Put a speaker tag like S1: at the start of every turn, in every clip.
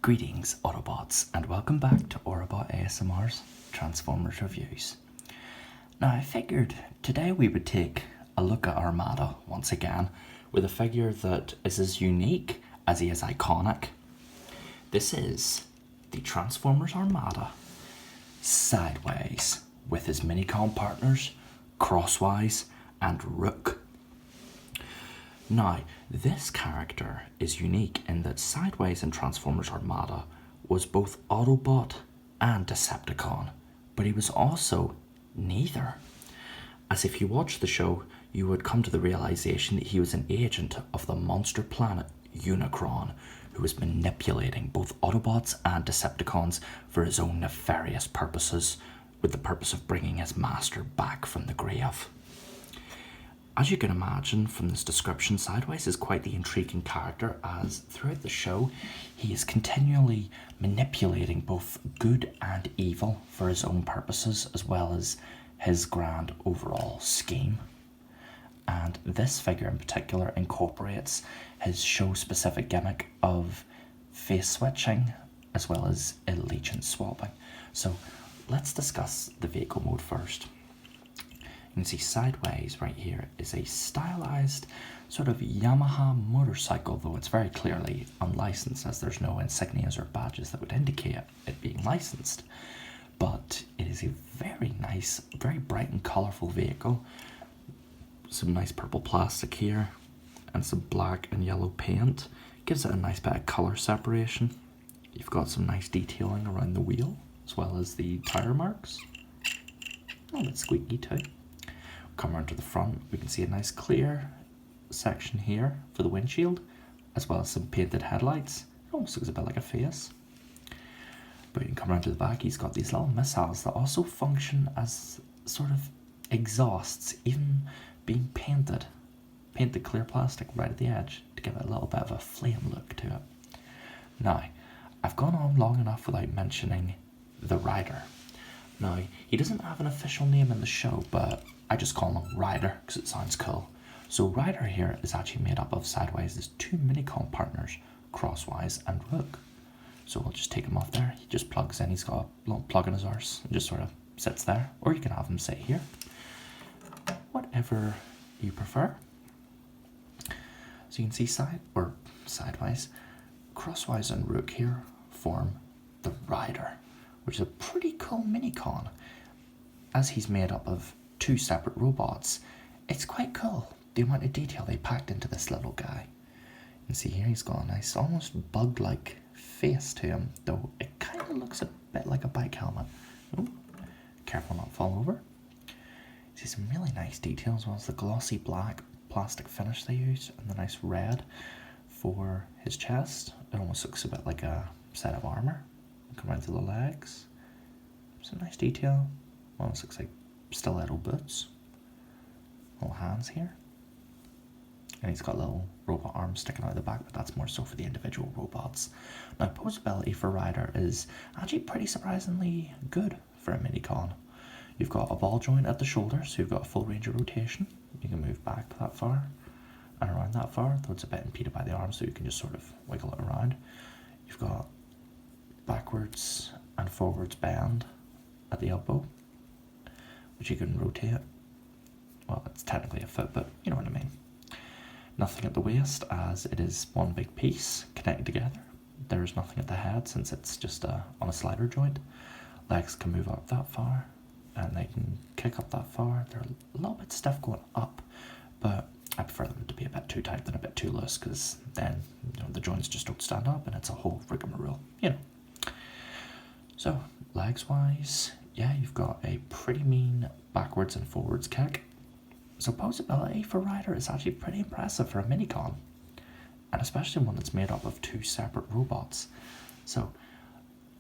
S1: Greetings Autobots and welcome back to Autobot ASMR's Transformers Reviews. Now I figured today we would take a look at Armada once again with a figure that is as unique as he is iconic. This is the Transformers Armada Sideways with his Minicom partners Crosswise and Rook. Now, this character is unique in that Sideways in Transformers Armada was both Autobot and Decepticon, but he was also neither. As if you watched the show, you would come to the realization that he was an agent of the monster planet Unicron, who was manipulating both Autobots and Decepticons for his own nefarious purposes, with the purpose of bringing his master back from the grave. As you can imagine from this description, Sideways is quite the intriguing character, as throughout the show he is continually manipulating both good and evil for his own purposes, as well as his grand overall scheme. And this figure in particular incorporates his show-specific gimmick of face switching as well as allegiance swapping. So let's discuss the vehicle mode first. You can see Sideways right here is a stylized sort of Yamaha motorcycle, though it's very clearly unlicensed as there's no insignias or badges that would indicate it being licensed. But it is a very nice, very bright and colourful vehicle. Some nice purple plastic here and some black and yellow paint. Gives it a nice bit of colour separation. You've got some nice detailing around the wheel as well as the tyre marks. A little bit squeaky too. Come around to the front, we can see a nice clear section here for the windshield, as well as some painted headlights. It almost looks a bit like a face. But you can come around to the back, he's got these little missiles that also function as sort of exhausts, even being painted clear plastic right at the edge to give it a little bit of a flame look to it. Now, I've gone on long enough without mentioning the rider. Now, he doesn't have an official name in the show, but I just call him Ryder because it sounds cool. So Ryder here is actually made up of Sideways' two Minicom partners, Crosswise and Rook. So we'll just take him off there. He just plugs in. He's got a little plug in his arse and just sort of sits there. Or you can have him sit here. Whatever you prefer. So you can see Sideways, Crosswise and Rook here form the Ryder, which is a pretty cool Minicon. As he's made up of two separate robots, it's quite cool the amount of detail they packed into this little guy. You can see here he's got a nice almost bug-like face to him, though it kind of looks a bit like a bike helmet. Ooh, careful not to fall over. You see some really nice details, as well as the glossy black plastic finish they use and the nice red for his chest. It almost looks a bit like a set of armor. Come around to the legs, some nice detail. Almost looks like stiletto boots. Little hands here. And he's got little robot arms sticking out of the back, but that's more so for the individual robots. Now, posability for Ryder is actually pretty surprisingly good for a Minicon. You've got a ball joint at the shoulder, so you've got a full range of rotation. You can move back that far and around that far, though it's a bit impeded by the arms, so you can just sort of wiggle it around. You've got backwards and forwards bend at the elbow, which you can rotate. Well, it's technically a foot, but you know what I mean. Nothing at the waist, as it is one big piece connected together. There's nothing at the head, since it's just on a slider joint. Legs can move up that far, and they can kick up that far. They're a little bit stiff going up, but I prefer them to be a bit too tight than a bit too loose, because then the joints just don't stand up, and it's a whole rigmarole, So, legs-wise, yeah, you've got a pretty mean backwards and forwards kick. So posability for Ryder is actually pretty impressive for a Minicon, and especially one that's made up of two separate robots. So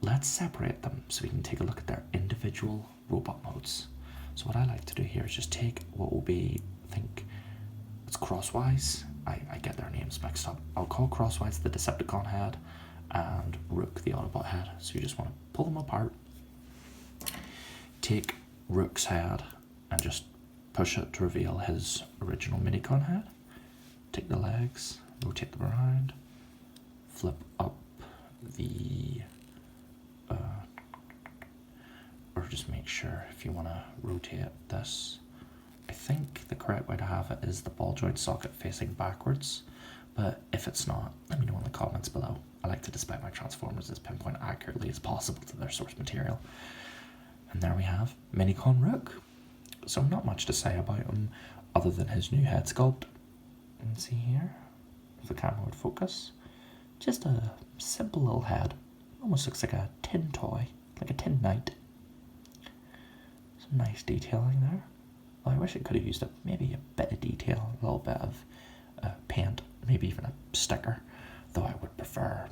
S1: let's separate them so we can take a look at their individual robot modes. So what I like to do here is just take what will be, I think it's Crosswise. I get their names mixed up. I'll call Crosswise the Decepticon head and Rook the Autobot head. So you just want to pull them apart. Take Rook's head and just push it to reveal his original Minicon head. Take the legs, rotate them around, flip up the, or just make sure if you want to rotate this. I think the correct way to have it is the ball joint socket facing backwards, but if it's not, let me know in the comments below. I like to display my transformers as pinpoint accurately as possible to their source material. And there we have Minicon Rook. So not much to say about him other than his new head sculpt. And see here, if the camera would focus, just a simple little head. Almost looks like a tin toy, like a tin knight. Some nice detailing there. Well, I wish it could have used maybe a bit of detail, a little bit of paint, maybe even a sticker, though I would prefer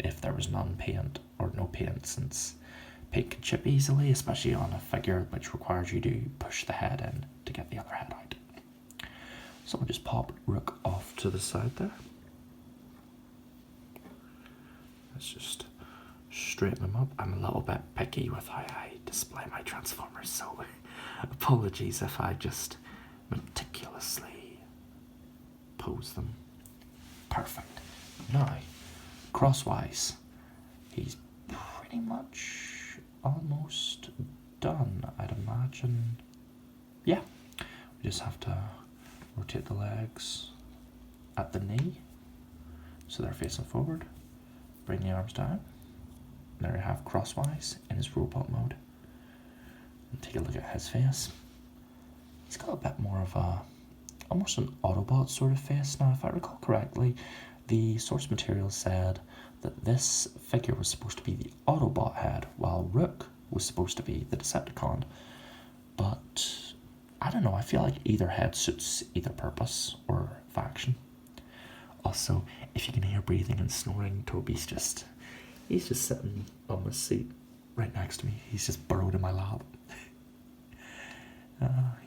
S1: if there was none paint or no paint, since paint can chip easily, especially on a figure which requires you to push the head in to get the other head out. So we'll just pop Rook off to the side there. Let's just straighten them up. I'm a little bit picky with how I display my transformers, so apologies if I just meticulously pose them. Perfect. Now, Crosswise. He's pretty much almost done, I'd imagine. Yeah, we just have to rotate the legs at the knee so they're facing forward. Bring the arms down. There you have Crosswise in his robot mode. And take a look at his face. He's got a bit more of a, almost an Autobot sort of face. Now, if I recall correctly, the source material said that this figure was supposed to be the Autobot head, while Rook was supposed to be the Decepticon. But I don't know, I feel like either head suits either purpose or faction. Also, if you can hear breathing and snoring, Toby's he's just sitting on my seat right next to me. He's just burrowed in my lap.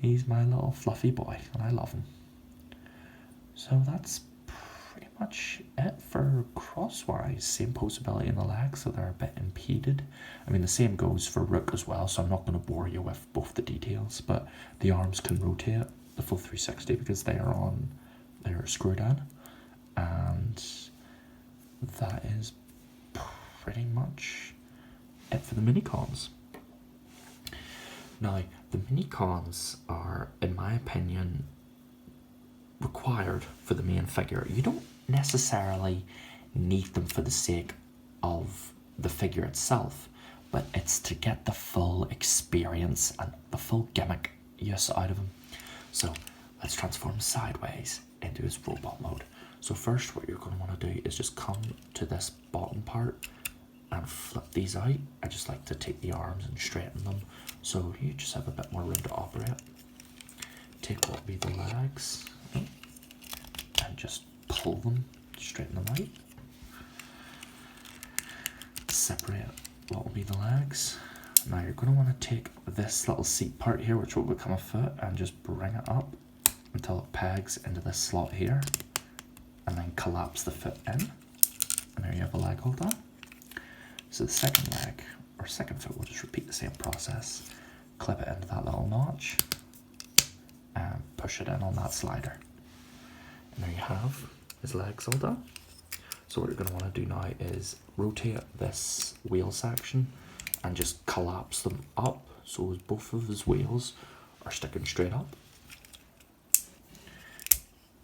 S1: He's my little fluffy boy, and I love him. So that's pretty much it for Crosswise. Same posability in the legs, so they're a bit impeded. I mean, the same goes for Rook as well, so I'm not going to bore you with both the details, but the arms can rotate the full 360 because they're screwed in. And that is pretty much it for the Minicons. Now, the Minicons are, in my opinion, required for the main figure. You don't necessarily need them for the sake of the figure itself, but it's to get the full experience and the full gimmick use out of him. So let's transform sideways into his robot mode. So first, what you're going to want to do is just come to this bottom part and flip these out. I just like to take the arms and straighten them so you just have a bit more room to operate. Take what will be the legs and just pull them, straighten them out. Separate what will be the legs. Now you're going to want to take this little seat part here, which will become a foot, and just bring it up until it pegs into this slot here, and then collapse the foot in, and there you have a leg hold on. So the second leg, or second foot, will just repeat the same process. Clip it into that little notch, and push it in on that slider. And there you have his legs all done. So what you're going to want to do now is rotate this wheel section and just collapse them up so both of his wheels are sticking straight up.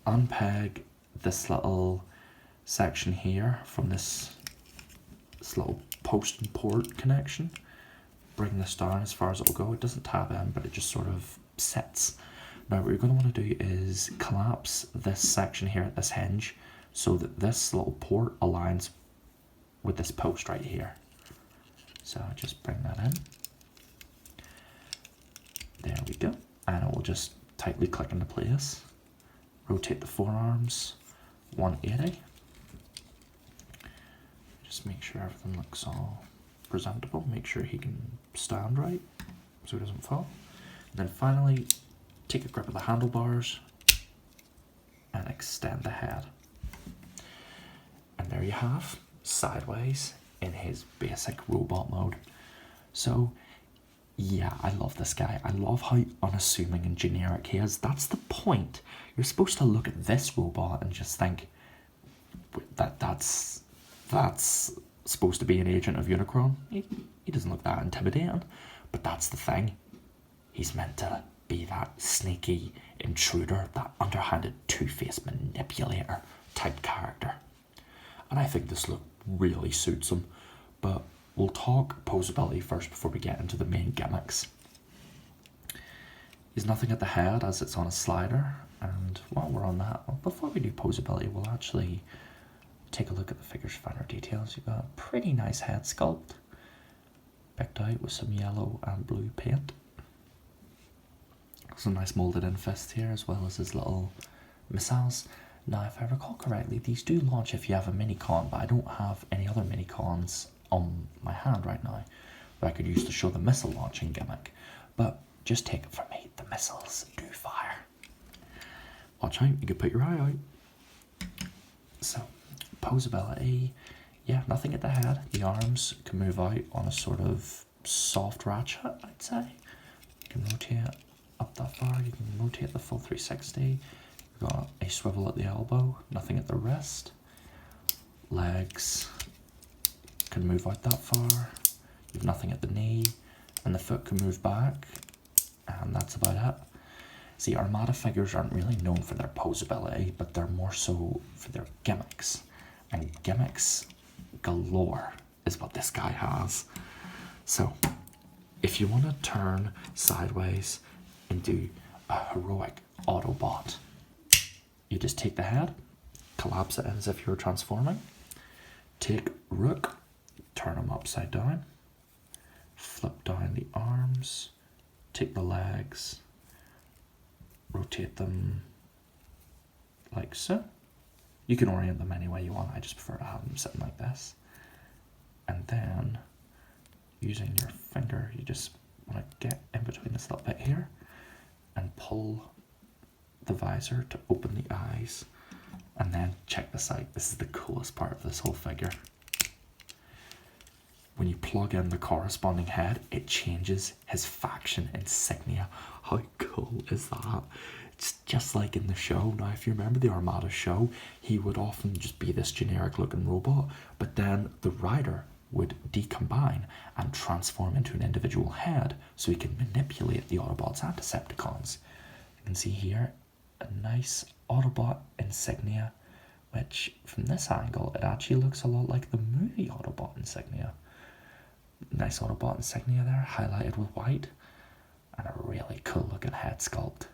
S1: Unpeg this little section here from this little post and port connection. Bring this down as far as it'll go. It doesn't tab in, but it just sort of sits. Now what you're going to want to do is collapse this section here at this hinge so that this little port aligns with this post right here. So just bring that in. There we go. And it will just tightly click into place. Rotate the forearms 180. Just make sure everything looks all presentable. Make sure he can stand right so he doesn't fall. And then finally, take a grip of the handlebars and extend the head. And there you have Sideways in his basic robot mode. So yeah, I love this guy. I love how unassuming and generic he is. That's the point. You're supposed to look at this robot and just think that's supposed to be an agent of Unicron. He doesn't look that intimidating, but that's the thing. He's meant to be that sneaky intruder, that underhanded two-faced manipulator type character. And I think this look really suits him, but we'll talk posability first before we get into the main gimmicks. He's nothing at the head as it's on a slider, and while we're on that, before we do posability, we'll actually take a look at the figure's finer details. You've got a pretty nice head sculpt, picked out with some yellow and blue paint. Some nice moulded in fist here, as well as his little missiles. Now, if I recall correctly, these do launch if you have a mini-con, but I don't have any other mini-cons on my hand right now that I could use to show the missile launching gimmick. But just take it from me, the missiles do fire. Watch out, you could put your eye out. So, posability, yeah, nothing at the head. The arms can move out on a sort of soft ratchet, I'd say. You can rotate up that far, you can rotate the full 360. You've got a swivel at the elbow, nothing at the wrist. Legs can move out that far. You've nothing at the knee, and the foot can move back, and that's about it. See, Armada figures aren't really known for their posability, but they're more so for their gimmicks. And gimmicks galore is what this guy has. So, if you want to turn sideways into a heroic Autobot, you just take the head, collapse it in as if you were transforming, take Rook, turn him upside down, flip down the arms, take the legs, rotate them like so. You can orient them any way you want, I just prefer to have them sitting like this. And then, using your finger, you just want to get in between this little bit here and pull the visor to open the eyes. And then check this out, this is the coolest part of this whole figure. When you plug in the corresponding head, it changes his faction insignia. How cool is that? It's just like in the show. Now, if you remember the Armada show, he would often just be this generic looking robot, but then the rider would decombine and transform into an individual head so he can manipulate the Autobots and Decepticons. You can see here a nice Autobot insignia, which from this angle, it actually looks a lot like the movie Autobot insignia. Nice Autobot insignia there, highlighted with white, and a really cool looking head sculpt.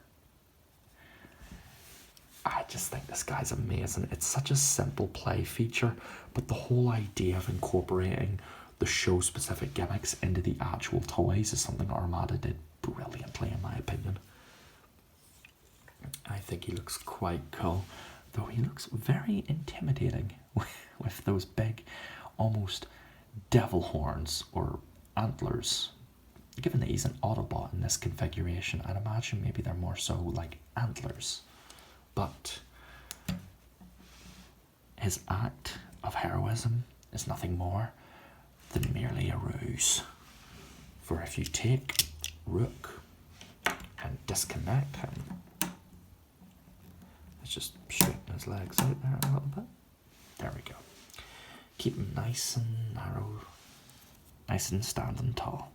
S1: I just think this guy's amazing. It's such a simple play feature, but the whole idea of incorporating the show-specific gimmicks into the actual toys is something Armada did brilliantly, in my opinion. I think he looks quite cool, though he looks very intimidating with those big, almost devil horns or antlers. Given that he's an Autobot in this configuration, I'd imagine maybe they're more so like antlers. But his act of heroism is nothing more than merely a ruse. For if you take Rook and disconnect him, let's just straighten his legs out there a little bit. There we go. Keep him nice and narrow, nice and standing tall.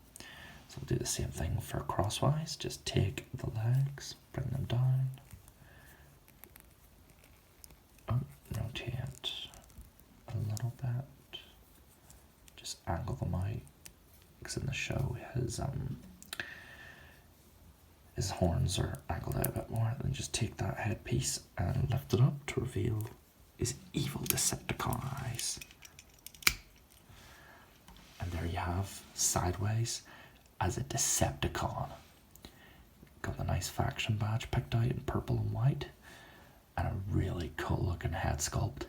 S1: So we'll do the same thing for Crosswise. Just take the legs, bring them down. Rotate a little bit. Just angle them out. Because in the show, his horns are angled out a bit more. Then just take that headpiece and lift it up to reveal his evil Decepticon eyes. And there you have Sideways as a Decepticon. Got the nice faction badge picked out in purple and white, and a really cool looking head sculpt.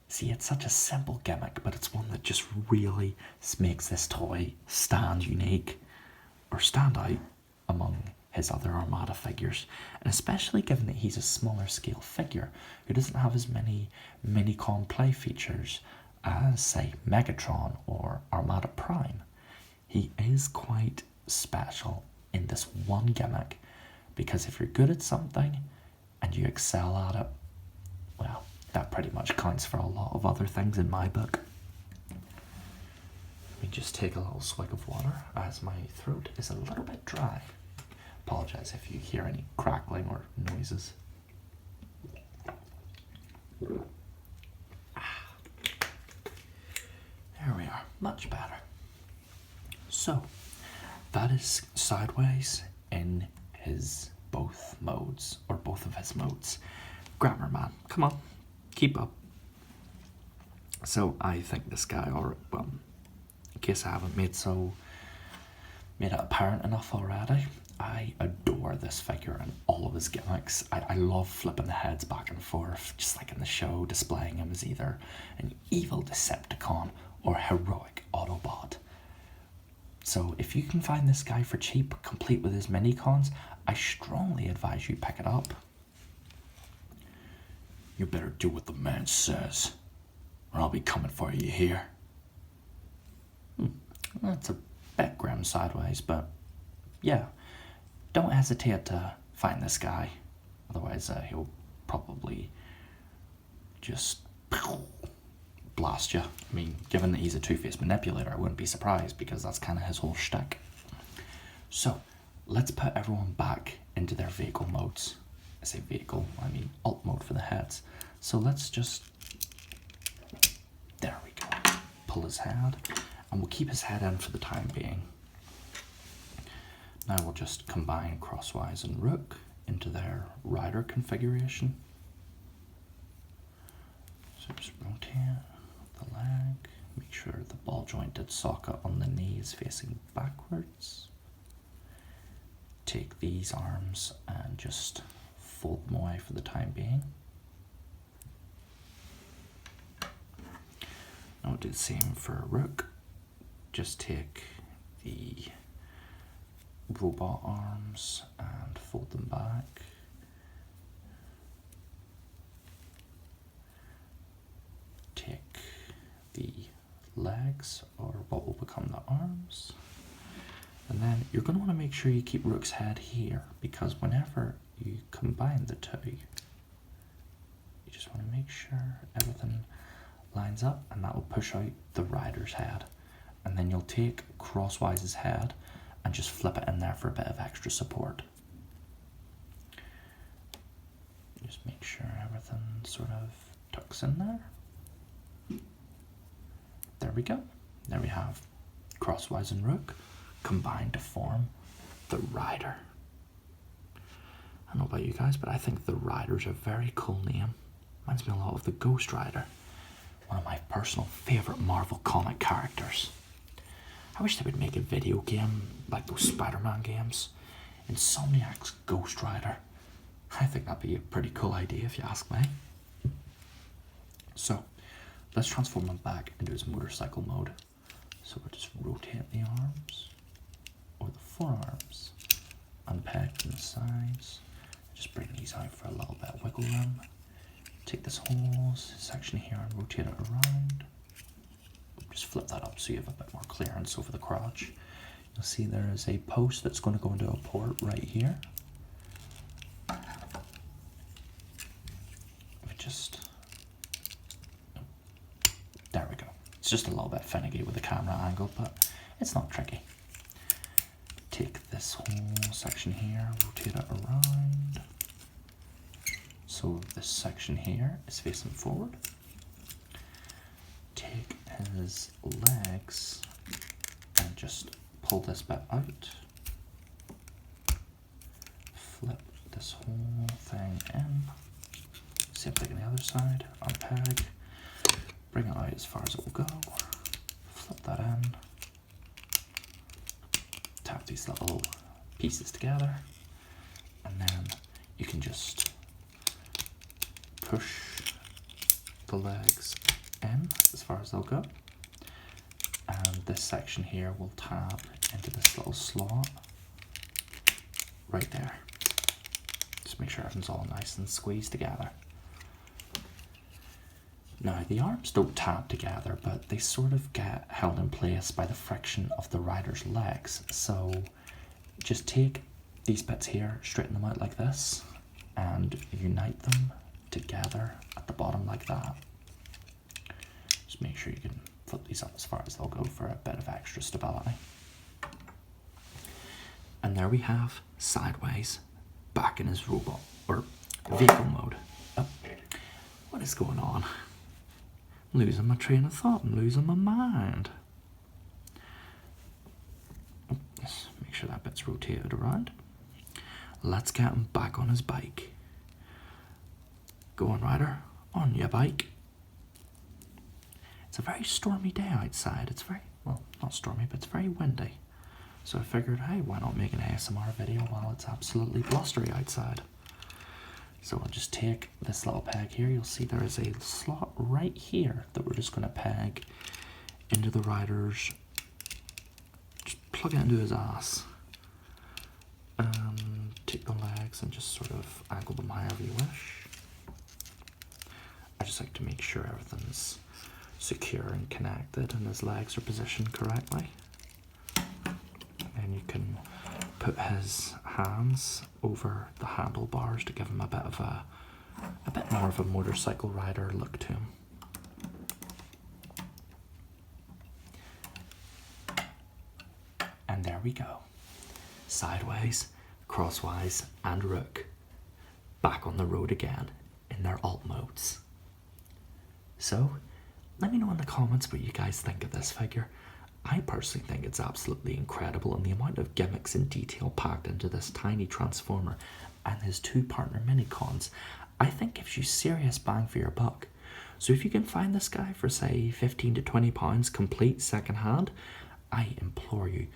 S1: See, it's such a simple gimmick, but it's one that just really makes this toy stand unique, or stand out among his other Armada figures, and especially given that he's a smaller scale figure who doesn't have as many mini-con play features as, say, Megatron or Armada Prime. He is quite special in this one gimmick, because if you're good at something and you excel at it, well, that pretty much counts for a lot of other things in my book. me just take a little swig of water as my throat is a little bit dry. Apologize if you hear any crackling or noises. There we are, much better. So, that is Sideways in his both modes, or both of his modes. Grammar man, come on, keep up. So I think this guy, or well, in case I haven't made it apparent enough already, I adore this figure and all of his gimmicks. I love flipping the heads back and forth, just like in the show, displaying him as either an evil Decepticon or heroic Autobot. So if you can find this guy for cheap, complete with his mini-cons, I strongly advise you pick it up. You better do what the man says, or I'll be coming for you here. That's a bit grim Sideways, but yeah, don't hesitate to find this guy. Otherwise, he'll probably just blast you. I mean, given that he's a two-faced manipulator, I wouldn't be surprised because that's kind of his whole shtick. So, let's put everyone back into their vehicle modes. I say vehicle, I mean alt mode for the heads. So let's just, there we go, pull his head, and we'll keep his head in for the time being. Now we'll just combine Crosswise and Rook into their rider configuration. So just rotate the leg, make sure the ball jointed socket on the knee is facing backwards. Take these arms and just fold them away for the time being. Now we'll do the same for Rook. Just take the robot arms and fold them back. Take the legs, or what will become the arms. And then you're going to want to make sure you keep Rook's head here, because whenever you combine the two, you just want to make sure everything lines up, and that will push out the rider's head. And then you'll take Crosswise's head and just flip it in there for a bit of extra support. Just make sure everything sort of tucks in there. There we go. There we have Crosswise and Rook combined to form the Rider. I don't know about you guys, but I think the Rider's a very cool name. Reminds me a lot of the Ghost Rider, one of my personal favourite Marvel comic characters. I wish they would make a video game like those Spider-Man games. Insomniac's Ghost Rider. I think that'd be a pretty cool idea if you ask me. So, let's transform him back into his motorcycle mode. So we'll just rotate the arms, or the forearms, unpeg from the sides. Just bring these out for a little bit of wiggle room. Take this whole section here and rotate it around. Just flip that up so you have a bit more clearance over the crotch. You'll see there is a post that's going to go into a port right here. There we go. It's just a little bit finicky with the camera angle, but it's not tricky. Take this whole section here, rotate it around. So this section here is facing forward. Take his legs and just pull this bit out. Flip this whole thing in. Same thing on the other side. Unpeg. Bring it out as far as it will go. Flip that in. Tap these little pieces together. And then you can just push the legs in as far as they'll go. And this section here will tab into this little slot right there. Just make sure everything's all nice and squeezed together. Now, the arms don't tab together, but they sort of get held in place by the friction of the rider's legs. So just take these bits here, straighten them out like this, and unite them together at the bottom like that. Just make sure you can flip these up as far as they'll go for a bit of extra stability. And there we have Sideways back in his robot, or vehicle mode. Oh, what is going on? I'm losing my train of thought, I'm losing my mind. Oh, let's make sure that bit's rotated around. Let's get him back on his bike. Go on, rider, on your bike. It's a very stormy day outside. It's very, well, not stormy, but it's very windy. So I figured, hey, why not make an ASMR video while it's absolutely blustery outside? So I'll just take this little peg here. You'll see there is a slot right here that we're just going to peg into the rider's, just plug it into his ass. Take the legs and just sort of angle them however you wish. I just like to make sure everything's secure and connected and his legs are positioned correctly. And you can put his hands over the handlebars to give him a bit more of a motorcycle rider look to him. And there we go. Sideways, Crosswise, and Rook back on the road again in their alt modes. So, let me know in the comments what you guys think of this figure. I personally think it's absolutely incredible, and the amount of gimmicks and detail packed into this tiny transformer and his two partner minicons, I think gives you serious bang for your buck. So if you can find this guy for say 15 to 20 pounds complete second hand, I implore you,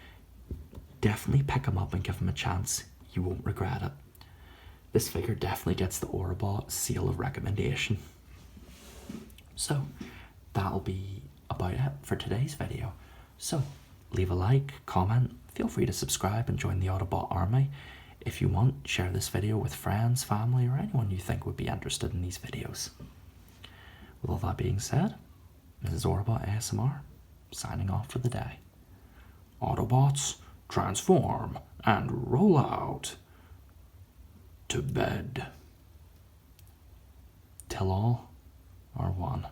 S1: definitely pick him up and give him a chance. You won't regret it. This figure definitely gets the Orabot seal of recommendation. So that'll be about it for today's video. So leave a like, comment, feel free to subscribe and join the Autobot army. If you want, share this video with friends, family, or anyone you think would be interested in these videos. With all that being said, this is Autobot ASMR, signing off for the day. Autobots, transform and roll out to bed. Till all are one.